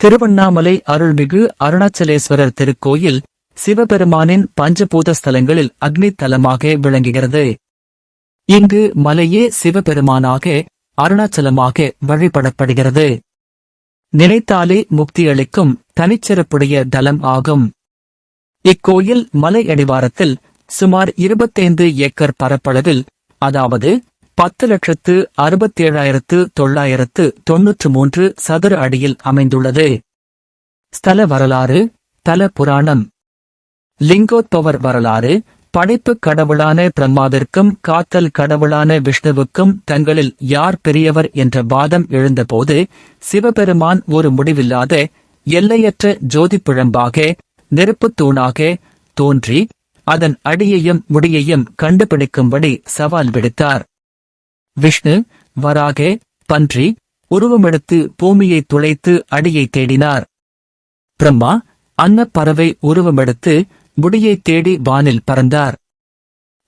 திருவண்ணாமலை அருள்மிகு அருணாச்சலேஸ்வரர் திருக்கோயில் சிவபெருமானின் பஞ்சபூத ஸ்தலங்களில் அக்னி தலமாக விளங்குகிறது. இங்கு மலையே சிவபெருமானாக அருணாச்சலமாக வழிபடப்படுகிறது. நினைத்தாலே முக்தியளிக்கும் தனிச்சிறப்புடைய தலம் ஆகும். இக்கோயில் மலை அடிவாரத்தில் சுமார் 25 ஏக்கர் பரப்பளவில், அதாவது 10,67,993 சதுர அடியில் அமைந்துள்ளது. ஸ்தல வரலாறு. தல புராணம். லிங்கோத்பவர் வரலாறு. படைப்பு கடவுளான பிரம்மாவிற்கும் காத்தல் கடவுளான விஷ்ணுவுக்கும் தங்களில் யார் பெரியவர் என்ற வாதம் எழுந்தபோது சிவபெருமான் ஒரு முடிவில்லாத எல்லையற்ற ஜோதிப்பிழம்பாக நெருப்புத் தூணாக தோன்றி அதன் அடியையும் முடியையும் கண்டுபிடிக்கும்படி சவால் விடுத்தார். விஷ்ணு வராக பன்றி உருவமெடுத்து பூமியை துளைத்து அடியை தேடினார். பிரம்மா அன்னப்பறவை உருவமெடுத்து முடியை தேடி வானில் பறந்தார்.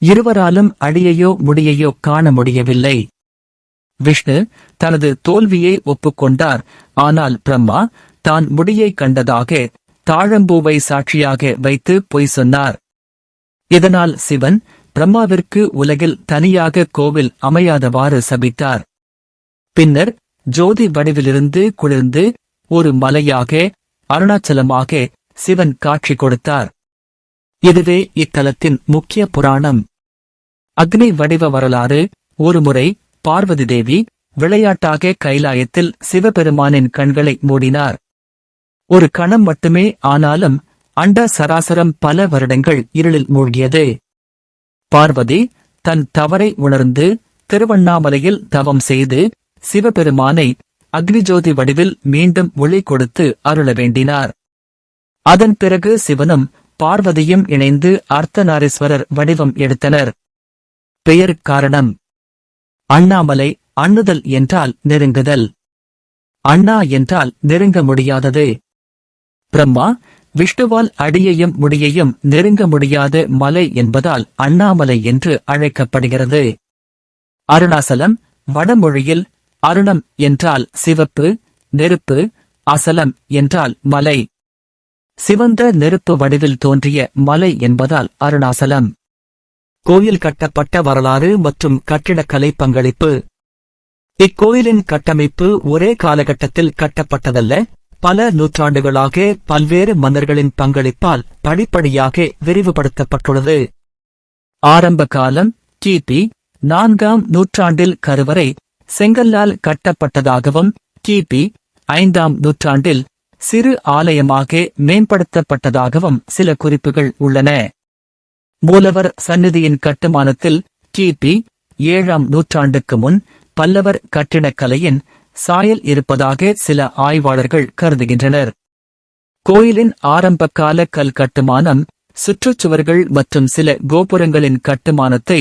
இருவராலும் அடியையோ முடியையோ காண முடியவில்லை. விஷ்ணு தனது தோல்வியை ஒப்புக்கொண்டார். ஆனால் பிரம்மா தான் முடியை கண்டதாக தாழம்பூவை சாட்சியாக வைத்து பொய் சொன்னார். இதனால் சிவன் பிரம்மாவிற்கு உலகில் தனியாக கோவில் அமையாதவாறு சபித்தார். பின்னர் ஜோதி வடிவிலிருந்து குளிர்ந்து ஒரு மலையாக அருணாச்சலமாக சிவன் காட்சி கொடுத்தார். இதுவே இத்தலத்தின் முக்கிய புராணம். அக்னி வடிவ வரலாறு. ஒருமுறை பார்வதி தேவி விளையாட்டாக கைலாயத்தில் சிவபெருமானின் கண்களை மூடினார். ஒரு கணம் மட்டுமே, ஆனாலும் அண்ட சராசரம் பல வருடங்கள் இருளில் மூழ்கியது. பார்வதி தன் தவறை உணர்ந்து திருவண்ணாமலையில் தவம் செய்து சிவபெருமானை அக்னிஜோதி வடிவில் மீண்டும் ஒளி கொடுத்து அருள வேண்டினார். அதன் பிறகு சிவனும் பார்வதியும் இணைந்து அர்த்தநாரீஸ்வரர் வடிவம் எடுத்தனர். பெயர் காரணம். அண்ணாமலை. அண்ணுதல் என்றால் நெருங்குதல். அண்ணா என்றால் நெருங்க முடியாதது. பிரம்மா விஷ்ணுவால் அடியையும் முடியையும் நெருங்க முடியாத மலை என்பதால் அண்ணாமலை என்று அழைக்கப்படுகிறது. அருணாசலம். வடமொழியில் அருணம் என்றால் சிவப்பு, நெருப்பு, அசலம் என்றால் மலை. சிவந்த நெருப்பு வடிவில் தோன்றிய மலை என்பதால் அருணாசலம். கோயில் கட்டப்பட்ட வரலாறு மற்றும் கட்டிடக்கலை பங்களிப்பு. இக்கோயிலின் கட்டமைப்பு ஒரே காலகட்டத்தில் கட்டப்பட்டதல்ல, பல நூற்றாண்டுகளாக பல்வேறு மன்னர்களின் பங்களிப்பால் படிப்படியாக விரிவுபடுத்தப்பட்டுள்ளது. ஆரம்ப காலம் கிபி 4ஆம் நூற்றாண்டில் கருவறை செங்கல்லால் கட்டப்பட்டதாகவும் கிபி 5ஆம் நூற்றாண்டில் சிறு ஆலயமாக மேம்படுத்தப்பட்டதாகவும் சில குறிப்புகள் உள்ளன. மூலவர் சந்நிதியின் கட்டுமானத்தில் கிபி 7ஆம் நூற்றாண்டுக்கு முன் பல்லவர் கட்டிடக்கலையின் சாயல் இருப்பதாக சில ஆய்வாளர்கள் கருதுகின்றனர். கோயிலின் ஆரம்பகால கல் கட்டுமானம், சுற்றுச்சுவர்கள் மற்றும் சில கோபுரங்களின் கட்டுமானத்தை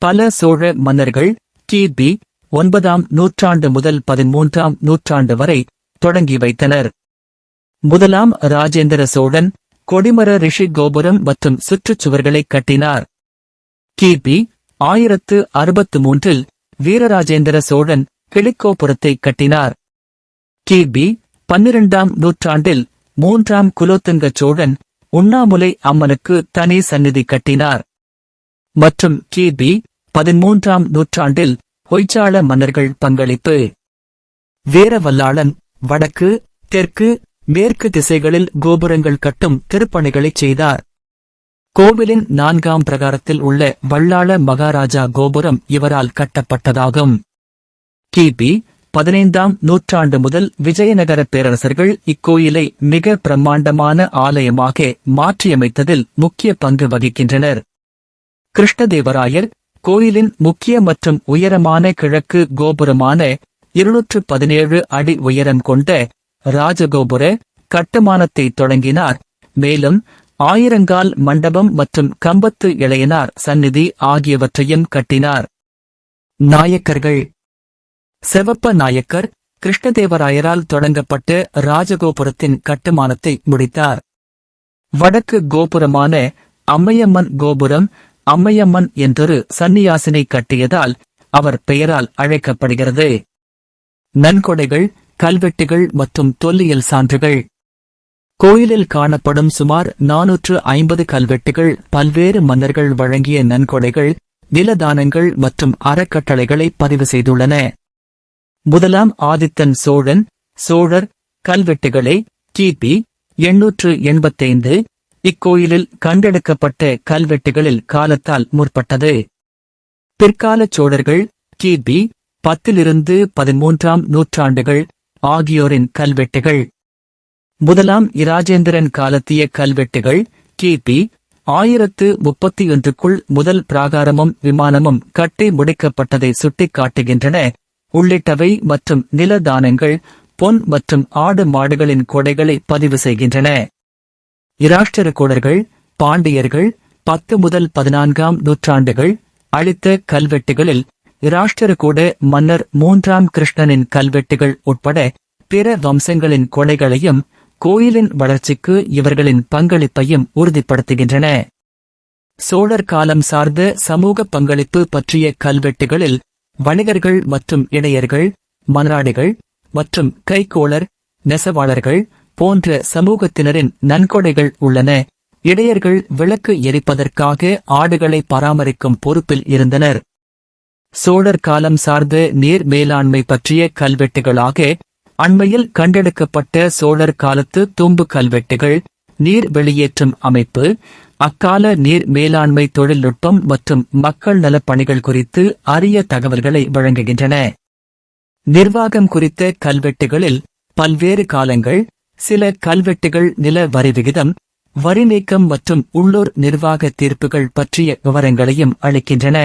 பல சோழ மன்னர்கள் கிபி 9ஆம் நூற்றாண்டு முதல் 13ஆம் நூற்றாண்டு வரை தொடங்கி வைத்தனர். முதலாம் ராஜேந்திர சோழன் கொடிமர ரிஷி கோபுரம் மற்றும் சுற்றுச்சுவர்களை கட்டினார். கிபி 1063இல் வீரராஜேந்திர சோழன் கிளிக்கோபுரத்தை கட்டினார். கிபி 12ஆம் நூற்றாண்டில் 3ஆம் குலோத்துங்க சோழன் உண்ணாமுலை அம்மனுக்கு தனி சந்நிதி கட்டினார். மற்றும் கிபி 13ஆம் நூற்றாண்டில் ஹொய்சாள மன்னர்கள் பங்களிப்பு. வீரவல்லாளன் வடக்கு, தெற்கு, மேற்கு திசைகளில் கோபுரங்கள் கட்டும் திருப்பணிகளைச் செய்தார். கோவிலின் 4ஆம் பிரகாரத்தில் உள்ள வல்லாள மகாராஜா கோபுரம் இவரால் கட்டப்பட்டதாகும். கிபி 15ஆம் நூற்றாண்டு முதல் விஜயநகர பேரரசர்கள் இக்கோயிலை மிக பிரம்மாண்டமான ஆலயமாக மாற்றியமைத்ததில் முக்கிய பங்கு வகிக்கின்றனர். கிருஷ்ணதேவராயர் கோயிலின் முக்கிய மற்றும் உயரமான கிழக்கு கோபுரமான 217 அடி உயரம் கொண்ட ராஜகோபுர கட்டுமானத்தை தொடங்கினார். மேலும் ஆயிரங்கால் மண்டபம் மற்றும் கம்பத்து இளையனார் சந்நிதி ஆகியவற்றையும் கட்டினார். நாயக்கர்கள். செவப்ப நாயக்கர் கிருஷ்ணதேவராயரால் தொடங்கப்பட்ட ராஜகோபுரத்தின் கட்டுமானத்தை முடித்தார். வடக்கு கோபுரமான அம்மையம்மன் கோபுரம் அம்மையம்மன் என்றொரு சந்நியாசினை கட்டியதால் அவர் பெயரால் அழைக்கப்படுகிறது. நன்கொடைகள். கல்வெட்டுகள் மற்றும் தொல்லியல் சான்றுகள். கோயிலில் காணப்படும் சுமார் 450 கல்வெட்டுகள் பல்வேறு மன்னர்கள் வழங்கிய நன்கொடைகள், நிலதானங்கள் மற்றும் அறக்கட்டளைகளை பதிவு செய்துள்ளன. முதலாம் ஆதித்தன் சோழன் சோழர் கல்வெட்டுகளை கிபி 885 இக்கோயிலில் கண்டெடுக்கப்பட்ட கல்வெட்டுகளில் காலத்தால் முற்பட்டது. பிற்காலச் சோழர்கள் கிபி 10 13ஆம் நூற்றாண்டுகள் ஆகியோரின் கல்வெட்டுகள். முதலாம் இராஜேந்திரன் காலத்திய கல்வெட்டுகள் கிபி 1031க்குள் முதல் பிராகாரமும் விமானமும் கட்டி முடிக்கப்பட்டதை சுட்டிக்காட்டுகின்றன உள்ளிட்டவை மற்றும் நிலதானங்கள், பொன் மற்றும் ஆடு மாடுகளின் கொடைகளை பதிவு செய்கின்றன. இராஷ்டிரகூடர்கள் பாண்டியர்கள் 10 முதல் 14ஆம் நூற்றாண்டுகள் அளித்த கல்வெட்டுகளில் இராஷ்டிரகூட மன்னர் 3ஆம் கிருஷ்ணனின் கல்வெட்டுகள் உட்பட பிற வம்சங்களின் கொடைகளையும் கோயிலின் வளர்ச்சிக்கு இவர்களின் பங்களிப்பையும் உறுதிப்படுத்துகின்றன. சோழர் காலம் சார்ந்த சமூக பங்களிப்பு பற்றிய கல்வெட்டுகளில் வணிகர்கள் மற்றும் இடையர்கள், மன்றாடிகள் மற்றும் கைக்கோளர் நெசவாளர்கள் போன்ற சமூகத்தினரின் நன்கொடைகள் உள்ளன. இடையர்கள் விளக்கு எரிப்பதற்காக ஆடுகளை பராமரிக்கும் பொறுப்பில் இருந்தனர். சோழர் காலம் சார்ந்த நீர் மேலாண்மை பற்றிய கல்வெட்டுகளாக அண்மையில் கண்டெடுக்கப்பட்ட சோழர் காலத்து தும்பு கல்வெட்டுகள் நீர் வெளியேற்றும் அமைப்பு, அக்கால நீர் மேலாண்மை தொழில்நுட்பம் மற்றும் மக்கள் நலப் பணிகள் குறித்து அரிய தகவல்களை வழங்குகின்றன. நிர்வாகம் குறித்த கல்வெட்டுகளில் பல்வேறு காலங்கள், சில கல்வெட்டுகள் நில வரி விகிதம், வரி நீக்கம் மற்றும் உள்ளூர் நிர்வாக தீர்ப்புகள் பற்றிய விவரங்களையும் அளிக்கின்றன.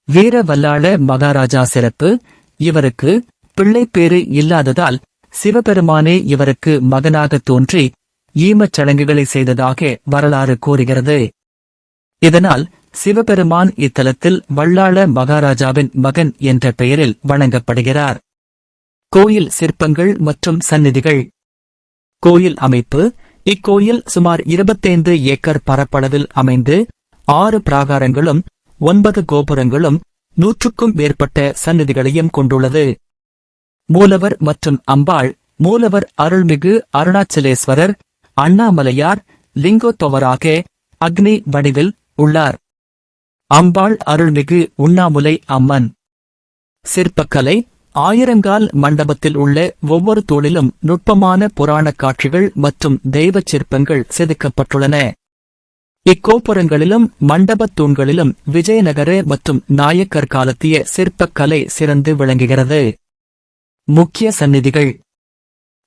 வீர வல்லாள மகாராஜா சிறப்பு. இவருக்கு பிள்ளைப்பேறு இல்லாததால் சிவபெருமானே இவருக்கு மகனாக தோன்றி ஈமச் சடங்குகளை செய்ததாக வரலாறு கூறுகிறது. இதனால் சிவபெருமான் இத்தலத்தில் வல்லாள மகாராஜாவின் மகன் என்ற பெயரில் வணங்கப்படுகிறார். கோயில் சிற்பங்கள் மற்றும் சந்நிதிகள். கோயில் அமைப்பு. இக்கோயில் சுமார் 25 ஏக்கர் பரப்பளவில் அமைந்து 6 பிராகாரங்களும் 9 கோபுரங்களும் 100க்கும் மேற்பட்ட சந்நிதிகளையும் கொண்டுள்ளது. மூலவர் மற்றும் அம்பாள். மூலவர் அருள்மிகு அருணாச்சலேஸ்வரர் அண்ணாமலையார் லிங்கோத்பவராக அக்னி வடிவில் உள்ளார். அம்பாள் அருள்மிகு உண்ணாமுலை அம்மன். சிற்பக்கலை. ஆயிரங்கால் மண்டபத்தில் உள்ள ஒவ்வொரு தூணிலும் நுட்பமான புராணக் காட்சிகள் மற்றும் தெய்வச் சிற்பங்கள் செதுக்கப்பட்டுள்ளன. இக்கோபுரங்களிலும் மண்டபத் தூண்களிலும் விஜயநகர மற்றும் நாயக்கர் காலத்திய சிற்பக்கலை சிறந்து விளங்குகிறது. முக்கிய சந்நிதிகள்.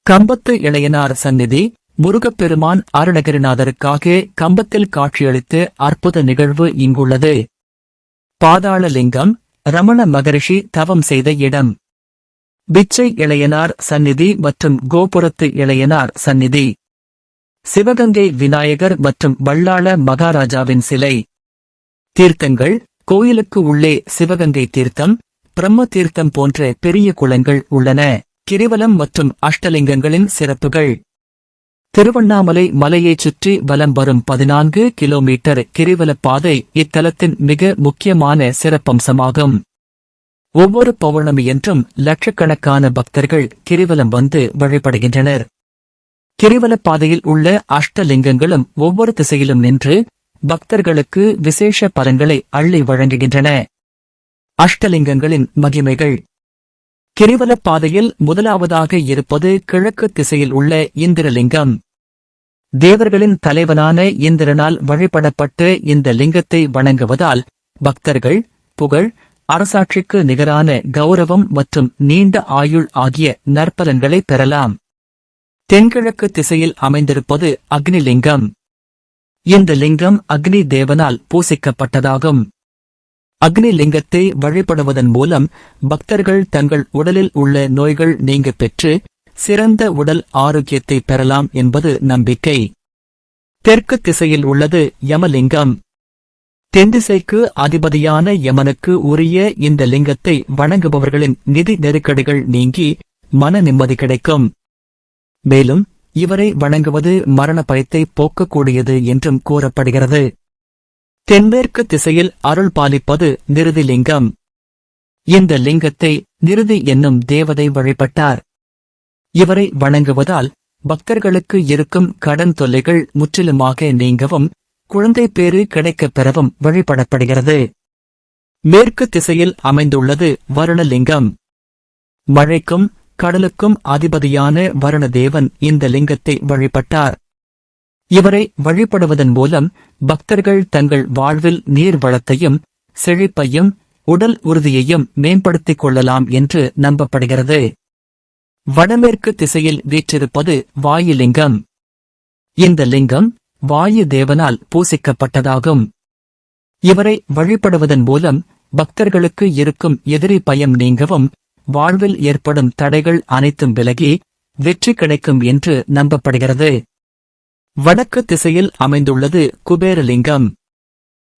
கம்பத்து இளையனார் சந்நிதி. முருகப்பெருமான் அருணகிரிநாதருக்காக கம்பத்தில் காட்சியளித்த அற்புத நிகழ்வு இங்குள்ளது. பாதாள லிங்கம். ரமண மகரிஷி தவம் செய்த இடம். பிச்சை இளையனார் சந்நிதி மற்றும் கோபுரத்து இளையனார் சந்நிதி. சிவகங்கை விநாயகர் மற்றும் வல்லாள மகாராஜாவின் சிலை. தீர்த்தங்கள். கோயிலுக்கு உள்ளே சிவகங்கை தீர்த்தம், பிரம்ம தீர்த்தம் போன்ற பெரிய குளங்கள் உள்ளன. கிரிவலம் மற்றும் அஷ்டலிங்கங்களின் சிறப்புகள். திருவண்ணாமலை மலையைச் சுற்றி வலம் வரும் 14 கிலோமீட்டர் கிரிவலப் பாதை இத்தலத்தின் மிக முக்கியமான சிறப்பம்சமாகும். ஒவ்வொரு பௌர்ணமியன்றும் லட்சக்கணக்கான பக்தர்கள் கிரிவலம் வந்து வழிபடுகின்றனர். கிரிவலப் பாதையில் உள்ள அஷ்டலிங்கங்களும் ஒவ்வொரு திசையிலும் நின்று பக்தர்களுக்கு விசேஷ பலன்களை அள்ளி வழங்குகின்றன. அஷ்டலிங்கங்களின் மகிமைகள். கிரிவலப் பாதையில் முதலாவதாக இருப்பது கிழக்கு திசையில் உள்ள இந்திரலிங்கம். தேவர்களின் தலைவனான இந்திரனால் வழிபடப்பட்ட இந்த லிங்கத்தை வணங்குவதால் பக்தர்கள் புகழ், அரசாட்சிக்கு நிகரான கௌரவம் மற்றும் நீண்ட ஆயுள் ஆகிய நற்பலன்களை பெறலாம். தென்கிழக்கு திசையில் அமைந்திருப்பது அக்னிலிங்கம். இந்த லிங்கம் அக்னி தேவனால் பூசிக்கப்பட்டதாகும். அக்னி லிங்கத்தை வழிபடுவதன் மூலம் பக்தர்கள் தங்கள் உடலில் உள்ள நோய்கள் நீங்க பெற்று சிறந்த உடல் ஆரோக்கியத்தை பெறலாம் என்பது நம்பிக்கை. தெற்கு திசையில் உள்ளது யமலிங்கம். தென்திசைக்கு அதிபதியான யமனுக்கு உரிய இந்த லிங்கத்தை வணங்குபவர்களின் நிதி நெருக்கடிகள் நீங்கி மன நிம்மதி கிடைக்கும். மேலும் இவரை வணங்குவது மரண பயத்தை போக்கக்கூடியது என்றும் கூறப்படுகிறது. தென்மேற்கு திசையில் அருள் பாலிப்பது நிருதி லிங்கம். இந்த லிங்கத்தை நிருதி என்னும் தேவதை வழிபட்டார். இவரை வணங்குவதால் பக்தர்களுக்கு இருக்கும் கடன் தொல்லைகள் முற்றிலுமாக நீங்கவும் குழந்தை பேறு கிடைக்கப் பெறவும் வழிபடப்படுகிறது. மேற்கு திசையில் அமைந்துள்ளது வருணலிங்கம். மழைக்கும் கடலுக்கும் அதிபதியான வருணதேவன் இந்த லிங்கத்தை வழிபட்டார். இவரை வழிபடுவதன் மூலம் பக்தர்கள் தங்கள் வாழ்வில் நீர் வளத்தையும் செழிப்பையும் உடல் உறுதியையும் மேம்படுத்திக் கொள்ளலாம் என்று நம்பப்படுகிறது. வடமேற்கு திசையில் வீற்றிருப்பது வாயுலிங்கம். இந்த லிங்கம் வாயு தேவனால் பூசிக்கப்பட்டதாகும். இவரை வழிபடுவதன் மூலம் பக்தர்களுக்கு இருக்கும் எதிரி பயம் நீங்கவும் வாழ்வில் ஏற்படும் தடைகள் அனைத்தும் விலகி வெற்றி கிடைக்கும் என்று நம்பப்படுகிறது. வடக்கு திசையில் அமைந்துள்ளது குபேரலிங்கம்.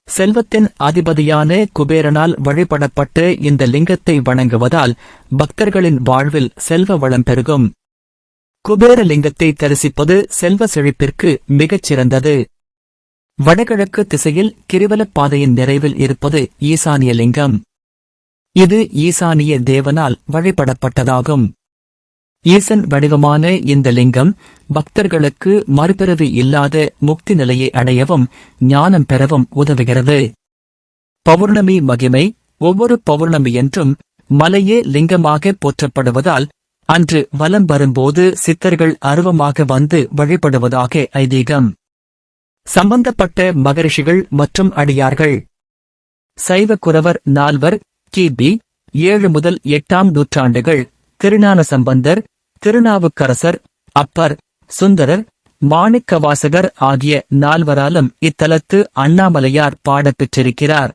செல்வத்தின் அதிபதியான குபேரனால் வழிபடப்பட்ட இந்த லிங்கத்தை வணங்குவதால் பக்தர்களின் வாழ்வில் செல்வ வளம் பெருகும். குபேரலிங்கத்தை தரிசிப்பது செல்வ செழிப்பிற்கு மிகச் சிறந்தது. வடகிழக்கு திசையில் கிரிவலப் பாதையின் நிறைவில் இருப்பது ஈசானிய லிங்கம். இது ஈசானிய தேவனால் வழிபடப்பட்டதாகும். ஈசன் வடிவமான இந்த லிங்கம் பக்தர்களுக்கு மறுபிறவி இல்லாத முக்தி நிலையை அடையவும் ஞானம் பெறவும் உதவுகிறது. பௌர்ணமி மகிமை. ஒவ்வொரு பௌர்ணமியன்றும் மலையே லிங்கமாக போற்றப்படுவதால் அன்று வலம் வரும்போது சித்தர்கள் அருவமாக வந்து வழிபடுவதாக ஐதீகம். சம்பந்தப்பட்ட மகரிஷிகள் மற்றும் அடியார்கள். சைவ குரவர் நால்வர் கிபி 7 முதல் 8ஆம் நூற்றாண்டுகள். திருஞான சம்பந்தர், திருநாவுக்கரசர், அப்பர், சுந்தரர், மாணிக்கவாசகர் ஆகிய நால்வராலும் இத்தலத்து அண்ணாமலையார் பாடப்பெற்றிருக்கிறார்.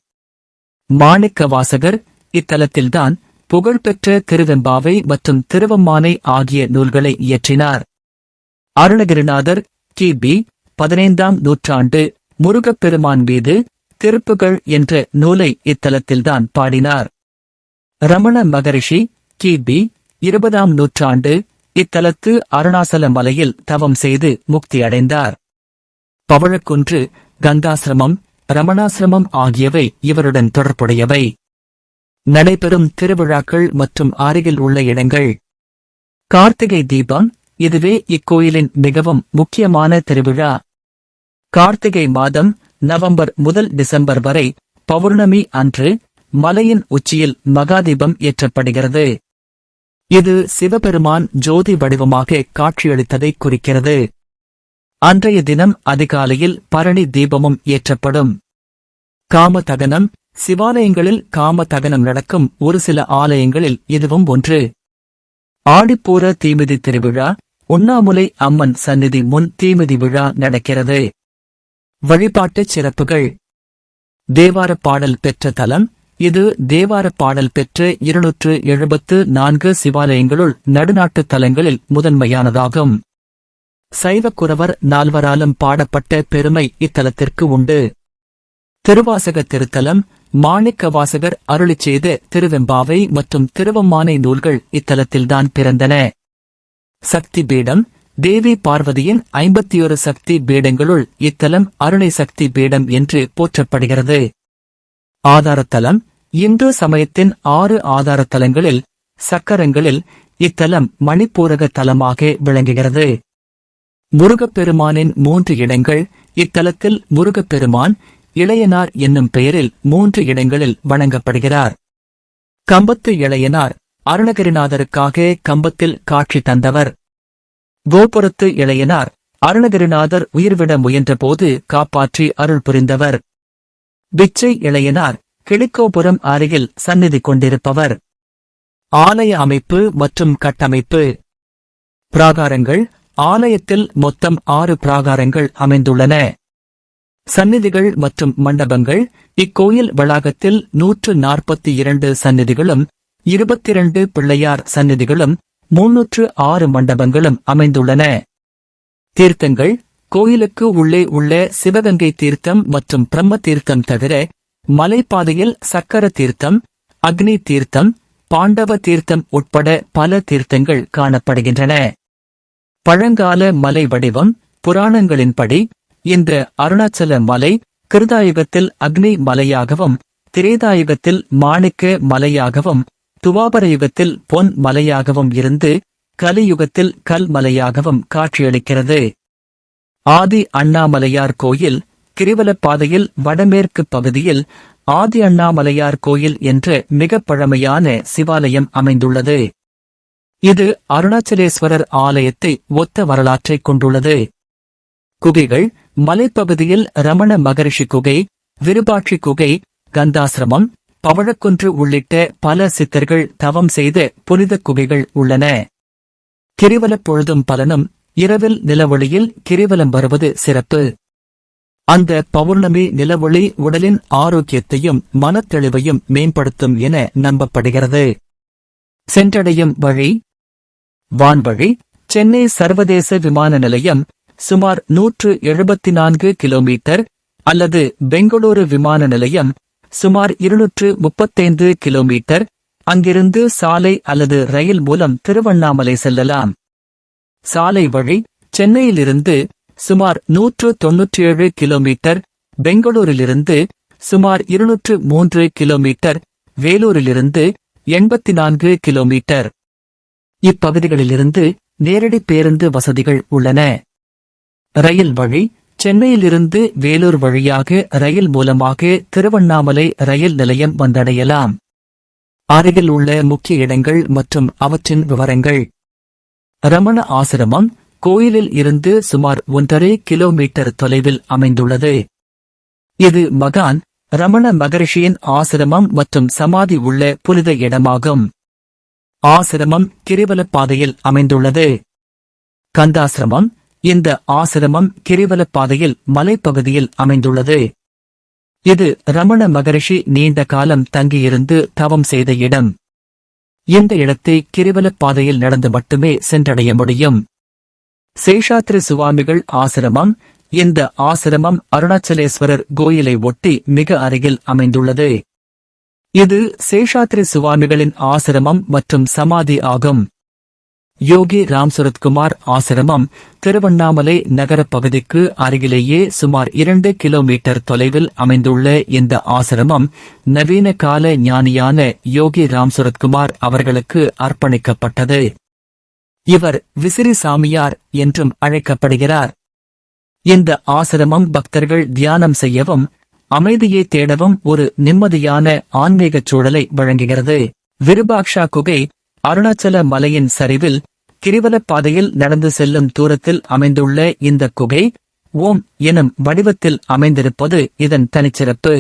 மாணிக்கவாசகர் இத்தலத்தில்தான் புகழ்பெற்ற திருவெம்பாவை மற்றும் திருவம்மானை ஆகிய நூல்களை இயற்றினார். அருணகிரிநாதர் கிபி 15ஆம் நூற்றாண்டு முருகப்பெருமான் மீது திருப்புகழ் என்ற நூலை இத்தலத்தில்தான் பாடினார். ரமண மகரிஷி கிபி 20ஆம் நூற்றாண்டு இத்தலத்து அருணாசல மலையில் தவம் செய்து முக்தியடைந்தார். பவழக்குன்று, கங்காசிரமம், ரமணாசிரமம் ஆகியவை இவருடன் தொடர்புடையவை. நடைபெறும் திருவிழாக்கள் மற்றும் அருகில் உள்ள இடங்கள். கார்த்திகை தீபம். இதுவே இக்கோயிலின் மிகவும் முக்கியமான திருவிழா. கார்த்திகை மாதம் நவம்பர் முதல் டிசம்பர் வரை பௌர்ணமி அன்று மலையின் உச்சியில் மகாதீபம் ஏற்றப்படுகிறது. இது சிவபெருமான் ஜோதி வடிவமாக காட்சியளித்ததை குறிக்கிறது. அன்றைய தினம் அதிகாலையில் பரணி தீபமும் ஏற்றப்படும். காமதகனம். சிவாலயங்களில் காமதகனம் நடக்கும் ஒரு சில ஆலயங்களில் இதுவும் ஒன்று. ஆடிப்பூர தீமிதி திருவிழா. உண்ணாமுலை அம்மன் சந்நிதி முன் தீமிதி விழா நடக்கிறது. வழிபாட்டுச் சிறப்புகள். தேவாரப் பாடல் பெற்ற தலம். இது தேவாரப் பாடல் பெற்ற 274 சிவாலயங்களுள் நடுநாட்டுத் தலங்களில் முதன்மையானதாகும். சைவக்குரவர் நால்வராலும் பாடப்பட்ட பெருமை இத்தலத்திற்கு உண்டு. திருவாசக திருத்தலம். மாணிக்கவாசகர் அருளிச் செய்த திருவெம்பாவை மற்றும் திருவம்மானை நூல்கள் இத்தலத்தில்தான் பிறந்தன. சக்தி பீடம். தேவி பார்வதியின் 51 சக்தி பீடங்களுள் இத்தலம் அருணை சக்தி பீடம் என்று போற்றப்படுகிறது. ஆதாரத்தலம். இந்து சமயத்தின் 6 ஆதாரத்தலங்களில் சக்கரங்களில் இத்தலம் மணிப்பூரக தலமாக விளங்குகிறது. முருகப்பெருமானின் 3 இடங்கள். இத்தலத்தில் முருகப்பெருமான் இளையனார் என்னும் பெயரில் 3 இடங்களில் வணங்கப்படுகிறார். கம்பத்து இளையனார் அருணகிரிநாதருக்காக கம்பத்தில் காட்சி தந்தவர். கோபுரத்து இளையனார் அருணகிரிநாதர் உயிர்விட முயன்றபோது காப்பாற்றி அருள் புரிந்தவர். பிச்சை இளையனார் கிளிக்கோபுரம் அருகில் சந்நிதி கொண்டிருப்பவர். ஆலய அமைப்பு மற்றும் கட்டமைப்பு. பிராகாரங்கள். ஆலயத்தில் மொத்தம் 6 பிராகாரங்கள் அமைந்துள்ளன. சந்நிதிகள் மற்றும் மண்டபங்கள். இக்கோயில் வளாகத்தில் 142 சந்நிதிகளும் 22 பிள்ளையார் சந்நிதிகளும் 306 மண்டபங்களும் அமைந்துள்ளன. தீர்த்தங்கள். கோயிலுக்கு உள்ளே உள்ள சிவகங்கை தீர்த்தம் மற்றும் பிரம்ம தீர்த்தம் தவிர மலைப்பாதையில் சக்கர தீர்த்தம், அக்னி தீர்த்தம், பாண்டவ தீர்த்தம் உட்பட பல தீர்த்தங்கள் காணப்படுகின்றன. பழங்கால மலை வடிவம். புராணங்களின்படி இந்த அருணாச்சல மலை கிருதாயுகத்தில் அக்னி மலையாகவும், திரேதாயுகத்தில் மாணிக்க மலையாகவும், துவாபர யுகத்தில் பொன் மலையாகவும் இருந்து கலியுகத்தில் கல்மலையாகவும் காட்சியளிக்கிறது. ஆதி அண்ணாமலையார் கோயில் கிரிவலப்பாதையில் வடமேற்கு பகுதியில் ஆதி அண்ணாமலையார் கோயில் என்ற மிக பழமையான சிவாலயம் அமைந்துள்ளது. இது அருணாச்சலேஸ்வரர் ஆலயத்தை ஒத்த வரலாற்றைக் கொண்டுள்ளது. குகைகள் மலைப்பகுதியில் ரமண மகரிஷி குகை, விருபாட்சி குகை, கந்தாசிரமம், பவழக்குன்று உள்ளிட்ட பல சித்தர்கள் தவம் செய்த புனித குகைகள் உள்ளன. கிரிவலப் பொழுதும் பலனும் இரவில் நிலவொளியில் கிரிவலம் வருவது சிறப்பு. அந்த பௌர்ணமி நிலவொளி உடலின் ஆரோக்கியத்தையும் மனத்தெளிவையும் மேம்படுத்தும் என நம்பப்படுகிறது. சென்றடையும் வழி வான்வழி சென்னை சர்வதேச விமான நிலையம் சுமார் 174 கிலோமீட்டர் அல்லது பெங்களூரு விமான நிலையம் சுமார் 235 கிலோமீட்டர். அங்கிருந்து சாலை அல்லது ரயில் மூலம் திருவண்ணாமலை செல்லலாம். சாலை வழி சென்னையிலிருந்து சுமார் 197 கிலோமீட்டர், பெங்களூரிலிருந்து சுமார் 203 கிலோமீட்டர், வேலூரிலிருந்து 84 கிலோமீட்டர். இப்பகுதிகளிலிருந்து நேரடி பேருந்து வசதிகள் உள்ளன. ரயில் வழி சென்னையிலிருந்து வேலூர் வழியாக ரயில் மூலமாக திருவண்ணாமலை ரயில் நிலையம் வந்தடையலாம். அருகில் உள்ள முக்கிய இடங்கள் மற்றும் அவற்றின் விவரங்கள். ரமண ஆசிரமம் கோயிலில் இருந்து சுமார் 1.5 கிலோமீட்டர் தொலைவில் அமைந்துள்ளது. இது மகான் ரமண மகரிஷியின் ஆசிரமம் மற்றும் சமாதி உள்ள புனித இடமாகும். ஆசிரமம் கிரிவலப் பாதையில் அமைந்துள்ளது. கந்தாசிரமம் இந்த ஆசிரமம் கிரிவலப் பாதையில் மலைப்பகுதியில் அமைந்துள்ளது. இது ரமண மகரிஷி நீண்ட காலம் தங்கியிருந்து தவம் செய்த இடம். இந்த இடத்தை கிரிவலப் பாதையில் நடந்து மட்டுமே சென்றடைய முடியும். சேஷாத்ரி சுவாமிகள் ஆசிரமம் இந்த ஆசிரமம் அருணாச்சலேஸ்வரர் கோயிலை ஒட்டி மிக அருகில் அமைந்துள்ளது. இது சேஷாத்ரி சுவாமிகளின் ஆசிரமம் மற்றும் சமாதி ஆகும். யோகி ராம் சுரத்குமார் ஆசிரமம் திருவண்ணாமலை நகரப் பகுதிக்கு அருகிலேயே சுமார் 2 கிலோமீட்டர் தொலைவில் அமைந்துள்ள இந்த ஆசிரமம் நவீன கால ஞானியான யோகி ராம் சுரத்குமார் அவர்களுக்கு அர்ப்பணிக்கப்பட்டது. இவர் விசிறி சாமியார் என்றும் அழைக்கப்படுகிறார். இந்த ஆசிரமம் பக்தர்கள் தியானம் செய்யவும் அமைதியை தேடவும் ஒரு நிம்மதியான ஆன்மீகச் சூழலை வழங்குகிறது. விருபாக்ஷா குகை அருணாச்சல மலையின் சரிவில் கிரிவலப் பாதையில் நடந்து செல்லும் தூரத்தில் அமைந்துள்ள இந்த குகை ஓம் எனும் வடிவத்தில் அமைந்திருப்பது இதன் தனிச்சிறப்பு.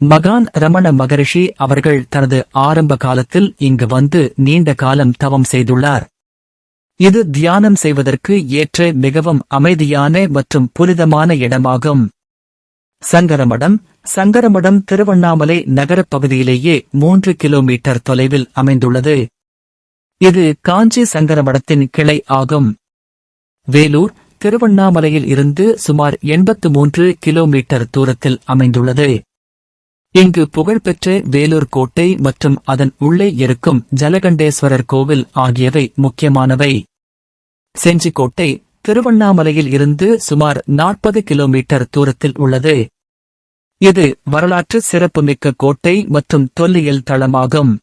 மகான் ரமண மகரிஷி அவர்கள் தனது ஆரம்ப காலத்தில் இங்கு வந்து நீண்ட காலம் தவம் செய்துள்ளார். இது தியானம் செய்வதற்கு ஏற்ற மிகவும் அமைதியான மற்றும் புனிதமான இடமாகும். சங்கரமடம் திருவண்ணாமலை நகரப் பகுதியிலேயே 3 கிலோமீட்டர் தொலைவில் அமைந்துள்ளது. இது காஞ்சி சங்கரமடத்தின் கிளை ஆகும். வேலூர் திருவண்ணாமலையில் இருந்து சுமார் 83 கிலோமீட்டர் தூரத்தில் அமைந்துள்ளது. இங்கு புகழ்பெற்ற வேலூர் கோட்டை மற்றும் அதன் உள்ளே இருக்கும் ஜலகண்டேஸ்வரர் கோவில் ஆகியவை முக்கியமானவை. செஞ்சிக்கோட்டை திருவண்ணாமலையில் இருந்து சுமார் 40 கிலோமீட்டர் தூரத்தில் உள்ளது. இது வரலாற்று சிறப்புமிக்க கோட்டை மற்றும் தொல்லியல் தளமாகும்.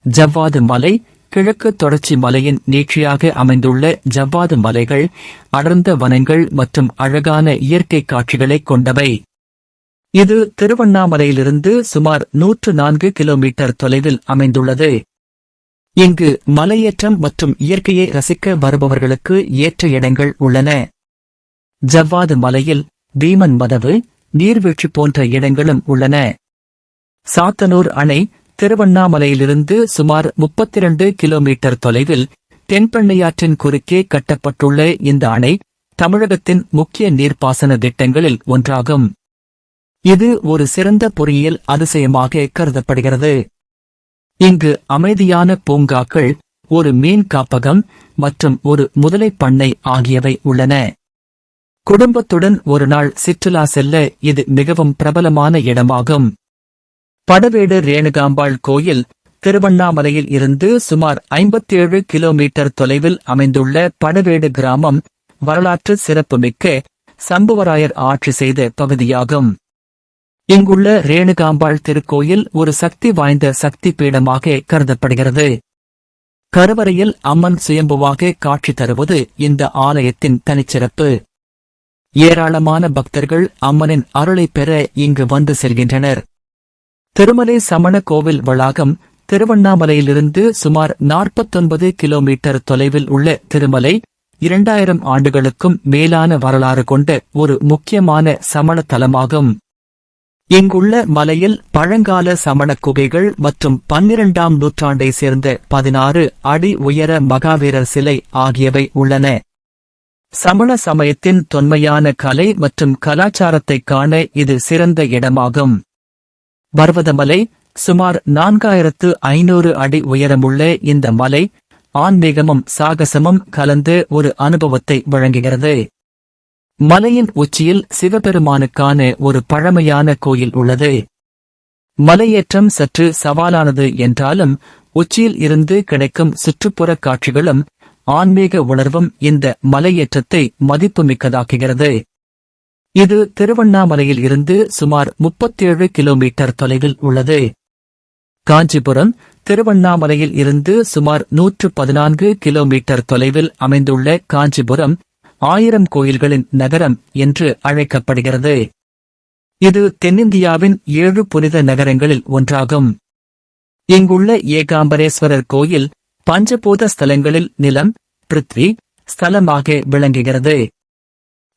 ஜவ்வாது மலை கிழக்கு தொடர்ச்சி மலையின் நீட்சியாக அமைந்துள்ள ஜவ்வாது மலைகள் அடர்ந்த வனங்கள் மற்றும் அழகான இயற்கை காட்சிகளை கொண்டவை. இது திருவண்ணாமலையிலிருந்து சுமார் 104 கிலோமீட்டர் தொலைவில் அமைந்துள்ளது. இங்கு மலையேற்றம் மற்றும் இயற்கையை ரசிக்க வருபவர்களுக்கு ஏற்ற இடங்கள் உள்ளன. ஜவ்வாது மலையில் பீமன் மதவு நீர்வீழ்ச்சி போன்ற இடங்களும் உள்ளன. சாத்தனூர் அணை திருவண்ணாமலையிலிருந்து சுமார் 32 கிலோமீட்டர் தொலைவில் தென்பெண்ணையாற்றின் குறுக்கே கட்டப்பட்டுள்ள இந்த அணை தமிழகத்தின் முக்கிய நீர்ப்பாசன திட்டங்களில் ஒன்றாகும். இது ஒரு சிறந்த பொறியியல் அதிசயமாக கருதப்படுகிறது. இங்கு அமைதியான பூங்காக்கள், ஒரு மீன் காப்பகம் மற்றும் ஒரு முதலைப் பண்ணை ஆகியவை உள்ளன. குடும்பத்துடன் ஒரு நாள் சிற்றுலா செல்ல இது மிகவும் பிரபலமான இடமாகும். படவேடு ரேணுகாம்பாள் கோயில் திருவண்ணாமலையில் இருந்து சுமார் 57 கிலோமீட்டர் தொலைவில் அமைந்துள்ள படவேடு கிராமம் வரலாற்று சிறப்புமிக்க சம்புவராயர் ஆட்சி செய்த பகுதியாகும். இங்குள்ள ரேணுகாம்பாள் திருக்கோயில் ஒரு சக்தி வாய்ந்த சக்தி பீடமாக கருதப்படுகிறது. கருவறையில் அம்மன் சுயம்புவாக காட்சி தருவது இந்த ஆலயத்தின் தனிச்சிறப்பு. ஏராளமான பக்தர்கள் அம்மனின் அருளை பெற இங்கு வந்து செல்கின்றனர். திருமலை சமண கோவில் வளாகம் திருவண்ணாமலையிலிருந்து சுமார் 49 கிலோமீட்டர் தொலைவில் உள்ள திருமலை 2000 ஆண்டுகளுக்கும் மேலான வரலாறு கொண்ட ஒரு முக்கியமான சமண தலமாகும். இங்குள்ள மலையில் பழங்கால சமண குகைகள் மற்றும் 12ஆம் நூற்றாண்டை சேர்ந்த 16 அடி உயர மகாவீரர் சிலை ஆகியவை உள்ளன. சமண சமயத்தின் தொன்மையான கலை மற்றும் கலாச்சாரத்தைக் காண இது சிறந்த இடமாகும். பர்வதமலை சுமார் 4500 அடி உயரமுள்ள இந்த மலை ஆன்மீகமும் சாகசமும் கலந்த ஒரு அனுபவத்தை வழங்குகிறது. மலையின் உச்சியில் சிவபெருமானுக்கான ஒரு பழமையான கோயில் உள்ளது. மலையேற்றம் சற்று சவாலானது என்றாலும் உச்சியில் இருந்து கிடைக்கும் சுற்றுப்புற காட்சிகளும் ஆன்மீக உணர்வும் இந்த மலையேற்றத்தை மதிப்புமிக்கதாக்குகிறது. இது திருவண்ணாமலையில் இருந்து சுமார் 37 கிலோமீட்டர் தொலைவில் உள்ளது. காஞ்சிபுரம் திருவண்ணாமலையில் இருந்து சுமார் 114 கிலோமீட்டர் தொலைவில் அமைந்துள்ள காஞ்சிபுரம் 1000 கோயில்களின் நகரம் என்று அழைக்கப்படுகிறது. இது தென்னிந்தியாவின் 7 புனித நகரங்களில் ஒன்றாகும். இங்குள்ள ஏகாம்பரேஸ்வரர் கோயில் பஞ்சபூத ஸ்தலங்களில் நிலம், பிருத்வி ஸ்தலமாக விளங்குகிறது.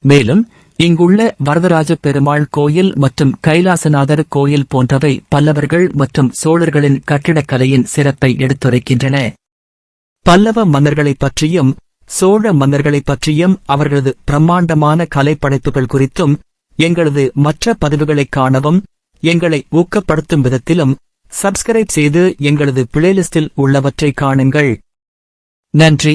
மேலும் இங்குள்ள வரதராஜ பெருமாள் கோயில் மற்றும் கைலாசநாதர் கோயில் போன்றவை பல்லவர்கள் மற்றும் சோழர்களின் கட்டிடக்கலையின் சிறப்பை எடுத்துரைக்கின்றன. பல்லவ மன்னர்களைப் பற்றியும் சோழ மன்னர்களைப் பற்றியும் அவர்களது பிரம்மாண்டமான கலைப்படைப்புகள் குறித்தும் எங்களது மற்ற பதிவுகளைக் காணவும் எங்களை ஊக்கப்படுத்தும் விதத்திலும் சப்ஸ்கிரைப் செய்து எங்களது பிளேலிஸ்டில் உள்ளவற்றை காணுங்கள். நன்றி.